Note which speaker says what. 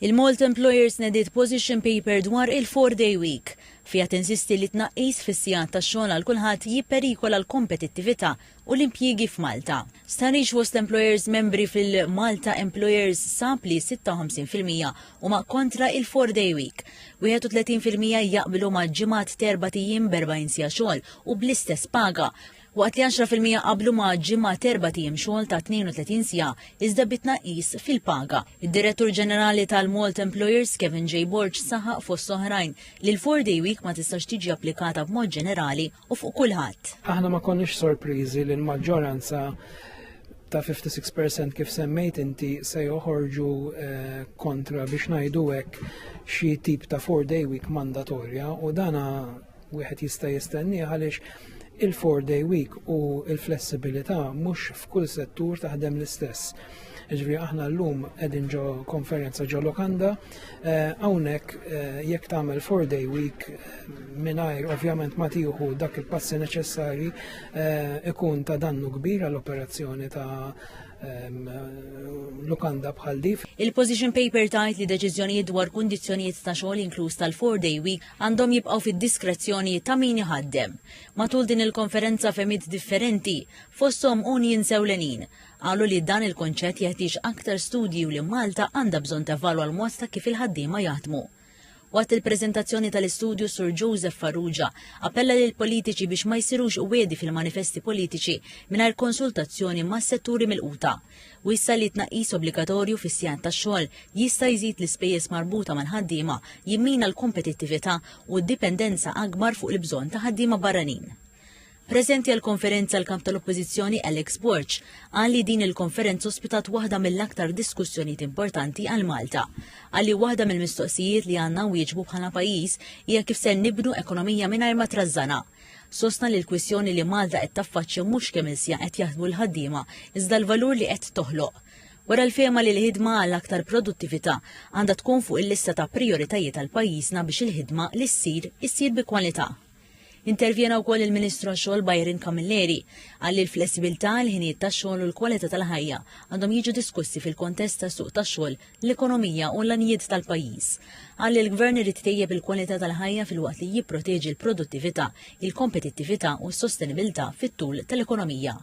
Speaker 1: Il-Malt Employers nediet position paper dwar il-4-day week fija tinsisti li tnaqqis fis-sigħat tax-xogħol għal kulħadd jipperikola l-kompetittività u l-impjiegi f'Malta. Starix fost employers membri fil-Malta Employers sab li 56% huma kontra il-4-day week, 31% jaqblu ma' ġimgħat terba' tijiem b'40 siegħa xogħol u bl-istess paga, waqt li 10% qablu ma' ġimgħa terba' tiem xogħol ta' 32 siegħa iżda bitnaqqis fil-paga. Id-Direttur Ġenerali tal-Malt Employers Kevin J. Borch saħaq fost oħrajn li l-4-day week ma tistax tiġi applikata b'mod ġenerali u fuq kulħadd.
Speaker 2: Aħna ma konniex sorpriżi li l-maġġoranza ta' 56% kif semmejt inti se joħorġu kontra biex ngħidu hekk xi tip ta' 4-day week mandatorja u dana wieħed jista' jistenni għaliex il-4-day week u il-flessibilità mhux f'kull settur taħdem l-istess. Ġifieri aħna llum qegħdin ġo konferenza ġo Lokanda, hawnhekk jekk tagħmel 4-day week mingħajr ovvjament ma tieħu dak il-passi neċessarji ikun ta' dannu kbir għall-operazzjoni ta' Lokanda bħal dif.
Speaker 1: Il-position paper tajt li deċiżjonijiet dwar kundizzjonijiet ta' xogħol inkluż tal-4-day week għandhom jibqgħu fid-diskrezzjoni ta' min iħaddem. Matul din il-konferenza femiet differenti fosthom unions ewlenin qalu li dan il-konċett jeħtieġ aktar studji u li Malta għandha bżonn tevalwa l-mod ta' kif il-ħaddiema jaħdmu. Waqt il-preżentazzjoni tal-istudju Sur Joseph Farrugia appella lil politiċi biex ma jsirux wedi fil-manifesti politiċi mingħajr konsultazzjoni mas setturi mill-quta. U issa li tnaqqis obbligatorju fis-sigħat tax-xogħol jista' jżid l-ispejjeż marbuta mal-ħaddiema jimmina l-kompetittività u d-dipendenza akbar fuq il-bżonn ta' ħaddiema barranin. Preżenti għal-konferenza l-kamp tal-Oppożizzjoni Alex Borch qal li din il-konferenza ospitat waħda mill-aktar diskussjonijiet importanti għal Malta. Qal li waħda mill-mistoqsijiet li għandna wieġbu bħala pajjiż hija kif se nibnu ekonomija mingħajr ma trażżana. Sostna li l-kwistjoni li Malta qed taffaċċja mhux kemm il-sija qed jaħdmu l-ħaddiema iżda l-valur li qed toħloq. Wara l-fehma li l-ħidma għal aktar produttività għandha tkun fuq il-lista ta' prijoritajiet tal pajjiżna biex il-ħidma li ssir bi kwalità. Intervjena wkoll il-Ministru għax-xogħol Byron Camilleri għal li l-flessibilità, l-ħinijiet tax-xogħol u l-kwalità tal-ħajja għandhom jiġu diskussi fil-kontest tas-suq tax-xogħol, l-ekonomija u l-anijiet tal-pajjiż. Għal li l-Gvern irid tejjeb il-kwalità tal-ħajja fil-waqt li jipproteġi l-produttività, il-kompetittività u s-sostenibilità fit-tul tal-ekonomija.